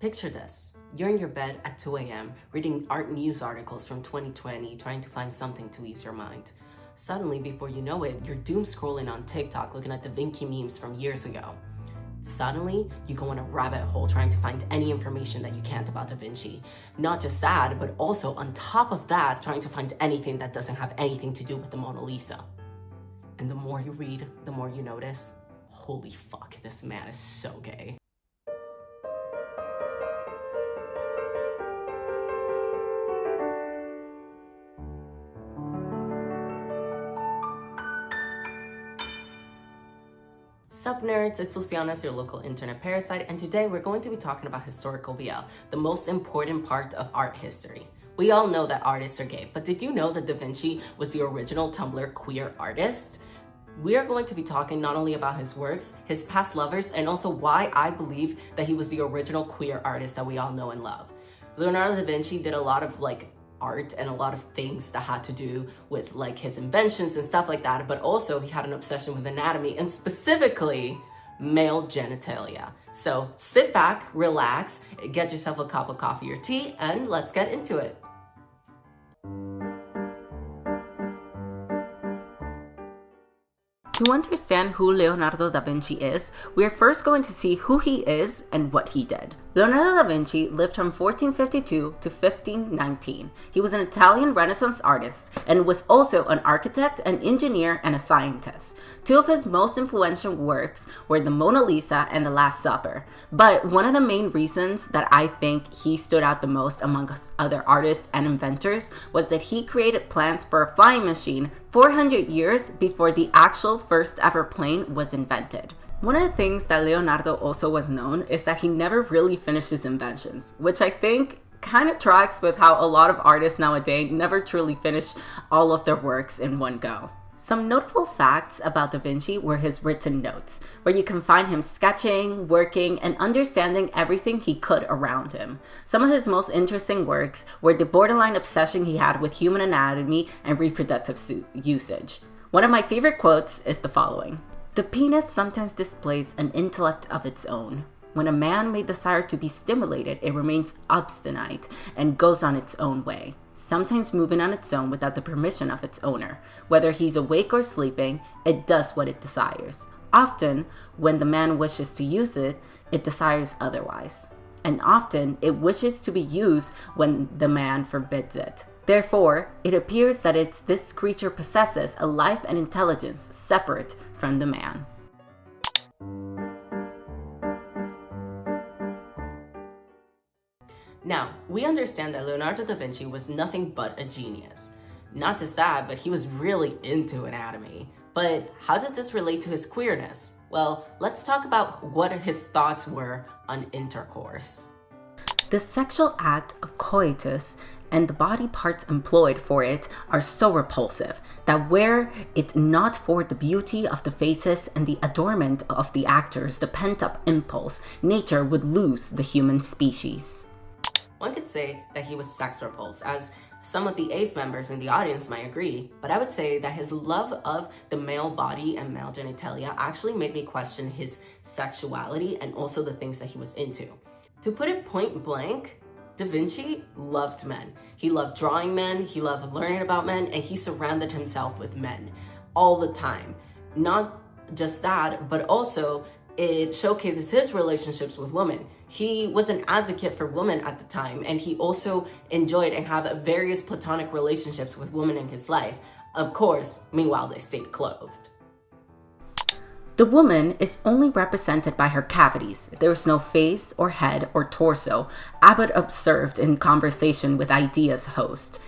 Picture this. You're in your bed at 2 a.m. reading art news articles from 2020, trying to find something to ease your mind. Suddenly, before you know it, you're doom scrolling on TikTok looking at Da Vinci memes from years ago. Suddenly, you go in a rabbit hole trying to find any information that you can about Da Vinci. Not just that, but also on top of that, trying to find anything that doesn't have anything to do with the Mona Lisa. And the more you read, the more you notice, holy fuck, this man is so gay. Sup nerds, it's Luciana, your local internet parasite, and today we're going to be talking about historical BL, the most important part of art history. We all know that artists are gay, but did you know that Da Vinci was the original Tumblr queer artist? We are going to be talking not only about his works, his past lovers, and also why I believe that he was the original queer artist that we all know and love. Leonardo Da Vinci did a lot of art and a lot of things that had to do with his inventions and stuff like that, but also he had an obsession with anatomy and specifically male genitalia. So sit back, relax, get yourself a cup of coffee or tea, and let's get into it. To understand who Leonardo da Vinci is, we are first going to see who he is and what he did. Leonardo da Vinci lived from 1452 to 1519. He was an Italian Renaissance artist and was also an architect, an engineer, and a scientist. Two of his most influential works were the Mona Lisa and the Last Supper. But one of the main reasons that I think he stood out the most among other artists and inventors was that he created plans for a flying machine 400 years before the actual first ever plane was invented. One of the things that Leonardo also was known is that he never really finished his inventions, which I think kind of tracks with how a lot of artists nowadays never truly finish all of their works in one go. Some notable facts about Da Vinci were his written notes, where you can find him sketching, working, and understanding everything he could around him. Some of his most interesting works were the borderline obsession he had with human anatomy and reproductive usage. One of my favorite quotes is the following: "The penis sometimes displays an intellect of its own. When a man may desire to be stimulated, it remains obstinate and goes on its own way, sometimes moving on its own without the permission of its owner. Whether he's awake or sleeping, it does what it desires. Often, when the man wishes to use it, it desires otherwise. And often, it wishes to be used when the man forbids it. Therefore, it appears that this creature possesses a life and intelligence separate from the man." Now, we understand that Leonardo da Vinci was nothing but a genius. Not just that, but he was really into anatomy. But how does this relate to his queerness? Well, let's talk about what his thoughts were on intercourse. The sexual act of coitus and the body parts employed for it are so repulsive that were it not for the beauty of the faces and the adornment of the actors, the pent-up impulse, nature would lose the human species. One could say that he was sex repulsed, as some of the ace members in the audience might agree, but I would say that his love of the male body and male genitalia actually made me question his sexuality and also the things that he was into. To put it point blank, Da Vinci loved men. He loved drawing men, he loved learning about men, and he surrounded himself with men all the time. Not just that, but also it showcases his relationships with women. He was an advocate for women at the time, and he also enjoyed and had various platonic relationships with women in his life. Of course, meanwhile, they stayed clothed. The woman is only represented by her cavities. There is no face or head or torso, Abbott observed in conversation with Idea's host.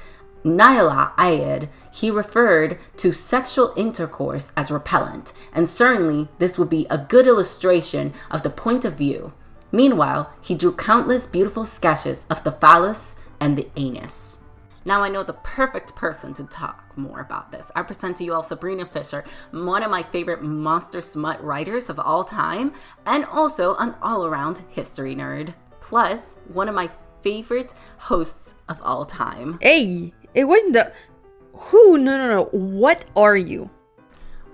Naila Ayed, he referred to sexual intercourse as repellent, and certainly this would be a good illustration of the point of view. Meanwhile, he drew countless beautiful sketches of the phallus and the anus. Now I know the perfect person to talk more about this. I present to you all Sabrina Fisher, one of my favorite monster smut writers of all time, and also an all-around history nerd. Plus, one of my favorite hosts of all time. Hey, what in the... Who? No. What are you?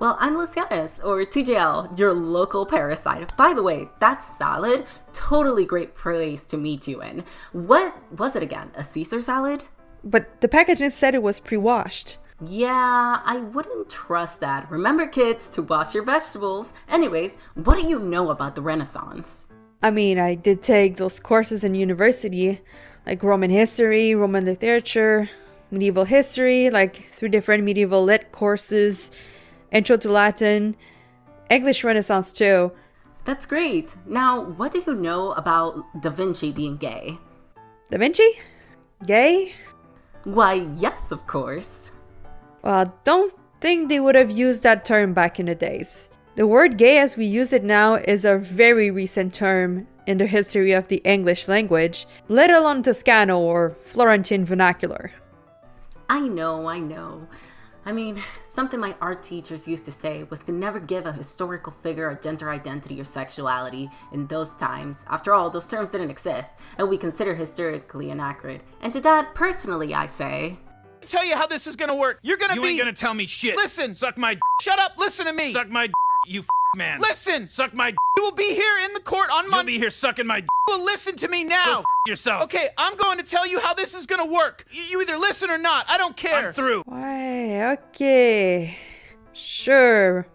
Well, I'm Lucianis, or TJL, your local parasite. By the way, that salad, totally great place to meet you in. What was it again? A Caesar salad? But the packaging said it was pre-washed. Yeah, I wouldn't trust that. Remember, kids, to wash your vegetables. Anyways, what do you know about the Renaissance? I mean, I did take those courses in university, like Roman history, Roman literature, medieval history, like 3 different medieval lit courses, Intro to Latin, English Renaissance too. That's great. Now, what do you know about Da Vinci being gay? Da Vinci? Gay? Why, yes, of course. Well, I don't think they would have used that term back in the days. The word gay as we use it now is a very recent term in the history of the English language, let alone Toscano or Florentine vernacular. I know. I mean, something my art teachers used to say was to never give a historical figure a gender identity or sexuality in those times. After all, those terms didn't exist, and we consider historically inaccurate. And to that, personally, I say... Tell you how this is gonna work. You ain't gonna tell me shit. Listen, suck my Shut up, listen to me. Suck my you man. Listen, suck my You will be here in the court on Monday. You'll be here sucking my Well, listen to me now. Go yourself. Okay, I'm going to tell you how this is gonna work. You either listen or not. I don't care. I'm through. Why, okay. Sure.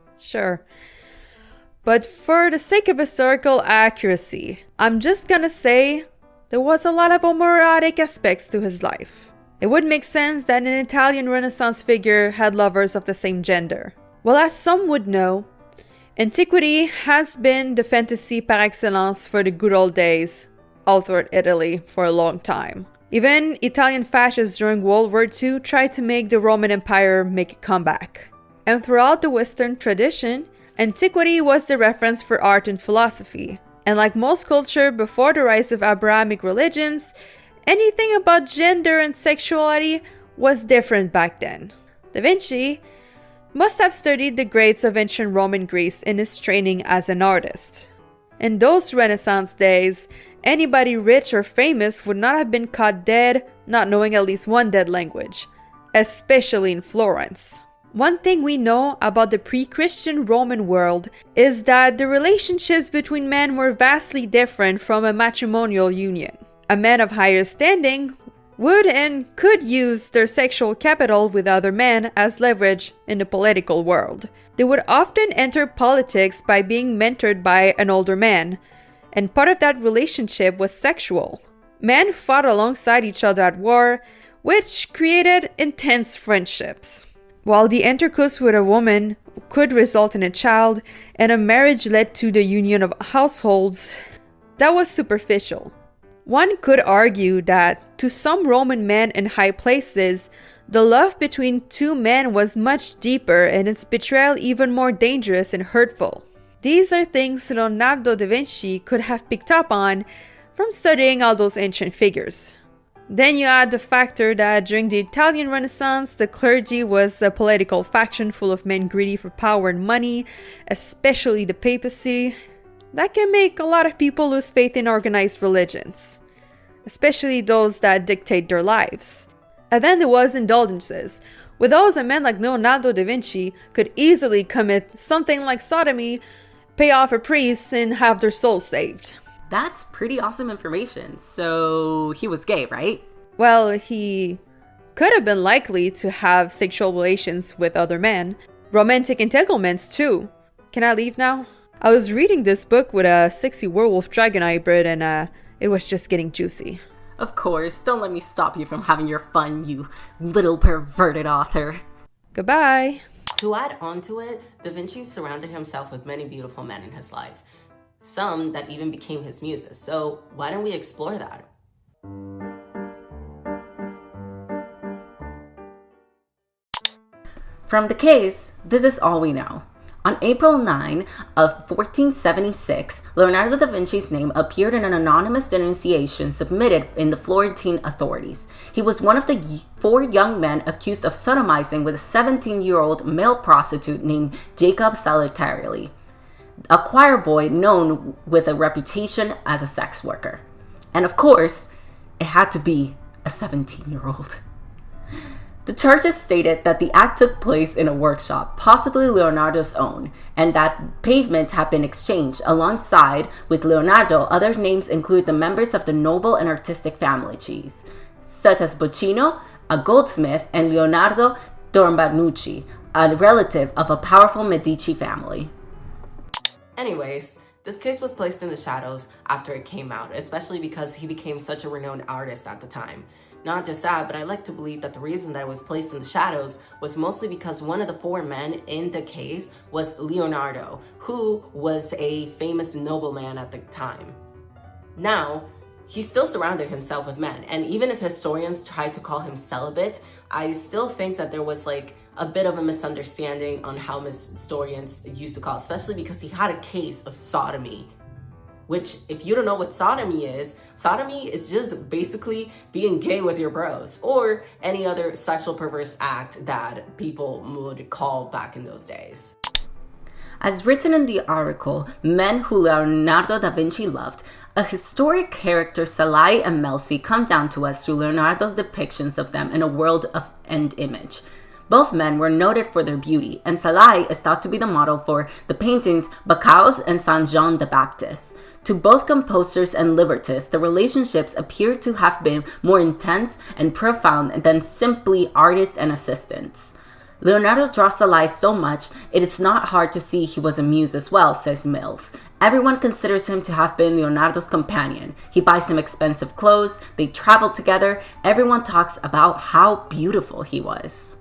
But for the sake of historical accuracy, I'm just gonna say there was a lot of homoerotic aspects to his life. It would make sense that an Italian Renaissance figure had lovers of the same gender. Well, as some would know, antiquity has been the fantasy par excellence for the good old days, all throughout Italy for a long time. Even Italian fascists during World War II tried to make the Roman Empire make a comeback. And throughout the Western tradition, antiquity was the reference for art and philosophy. And like most culture before the rise of Abrahamic religions, anything about gender and sexuality was different back then. Da Vinci must have studied the greats of ancient Roman Greece in his training as an artist. In those Renaissance days, anybody rich or famous would not have been caught dead not knowing at least one dead language, especially in Florence. One thing we know about the pre-Christian Roman world is that the relationships between men were vastly different from a matrimonial union. A man of higher standing would and could use their sexual capital with other men as leverage in the political world. They would often enter politics by being mentored by an older man, and part of that relationship was sexual. Men fought alongside each other at war, which created intense friendships. While the intercourse with a woman could result in a child, and a marriage led to the union of households, that was superficial. One could argue that, to some Roman men in high places, the love between 2 men was much deeper and its betrayal even more dangerous and hurtful. These are things Leonardo da Vinci could have picked up on from studying all those ancient figures. Then you add the factor that during the Italian Renaissance, the clergy was a political faction full of men greedy for power and money, especially the papacy. That can make a lot of people lose faith in organized religions, especially those that dictate their lives. And then there was indulgences. With those, a man like Leonardo da Vinci could easily commit something like sodomy, pay off a priest, and have their soul saved. That's pretty awesome information. So he was gay, right? Well, he could have been likely to have sexual relations with other men. Romantic entanglements too. Can I leave now? I was reading this book with a sexy werewolf dragon hybrid and it was just getting juicy. Of course, don't let me stop you from having your fun, you little perverted author. Goodbye. To add on to it, Da Vinci surrounded himself with many beautiful men in his life. Some that even became his muses. So why don't we explore that? From the case, this is all we know. On April 9 of 1476, Leonardo da Vinci's name appeared in an anonymous denunciation submitted in the Florentine authorities. He was one of the 4 young men accused of sodomizing with a 17-year-old male prostitute named Jacob Saltarelli, a choir boy known with a reputation as a sex worker. And of course, it had to be a 17-year-old. The charges stated that the act took place in a workshop, possibly Leonardo's own, and that pavement had been exchanged. Alongside with Leonardo, other names include the members of the noble and artistic family trees, such as Bocchino, a goldsmith, and Leonardo Torbanucci, a relative of a powerful Medici family. Anyways, this case was placed in the shadows after it came out, especially because he became such a renowned artist at the time. Not just that, but I like to believe that the reason that it was placed in the shadows was mostly because one of the four men in the case was Leonardo, who was a famous nobleman at the time. Now, he still surrounded himself with men, and even if historians tried to call him celibate, I still think that there was like a bit of a misunderstanding on how historians used to call it, especially because he had a case of sodomy. Which, if you don't know what sodomy is just basically being gay with your bros, or any other sexual perverse act that people would call back in those days. As written in the article, Men Who Leonardo da Vinci Loved, a historic character, Salai and Melzi, come down to us through Leonardo's depictions of them in a world of and image. Both men were noted for their beauty, and Salai is thought to be the model for the paintings Bacchaus and Saint John the Baptist. To both composers and librettists, the relationships appear to have been more intense and profound than simply artist and assistants. Leonardo draws Salai so much, it is not hard to see he was a muse as well, says Mills. Everyone considers him to have been Leonardo's companion. He buys him expensive clothes, they travel together, everyone talks about how beautiful he was.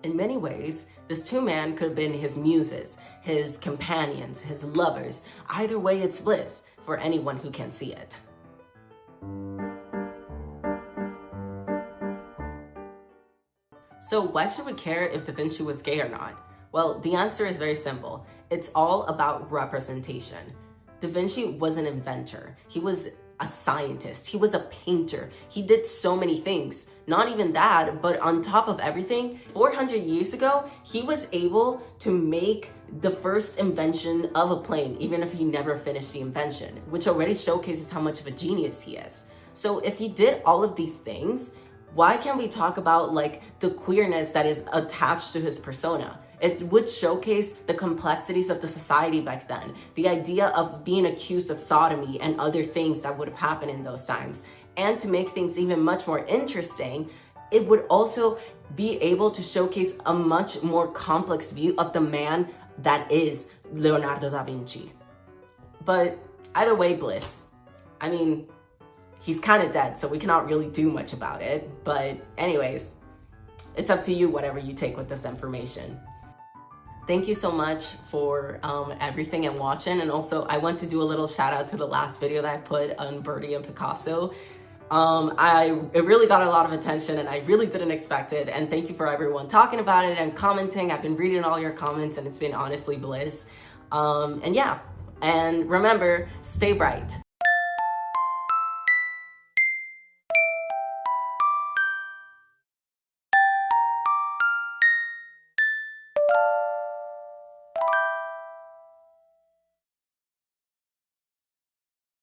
In many ways, this two-man could have been his muses, his companions, his lovers. Either way, it's bliss for anyone who can see it. So why should we care if Da Vinci was gay or not? Well, the answer is very simple. It's all about representation. Da Vinci was an inventor. He was a scientist. He was a painter. He did so many things. Not even that, but on top of everything, 400 years ago, he was able to make the first invention of a plane, even if he never finished the invention, which already showcases how much of a genius he is. So if he did all of these things, why can't we talk about like the queerness that is attached to his persona? It would showcase the complexities of the society back then, the idea of being accused of sodomy and other things that would have happened in those times. And to make things even much more interesting, it would also be able to showcase a much more complex view of the man that is Leonardo da Vinci. But either way, bliss. I mean, he's kind of dead, so we cannot really do much about it. But anyways, it's up to you whatever you take with this information. Thank you so much for everything and watching. And also, I want to do a little shout out to the last video that I put on Birdie and Picasso. It really got a lot of attention and I really didn't expect it. And thank you for everyone talking about it and commenting. I've been reading all your comments and it's been honestly bliss. And yeah, and remember, stay bright.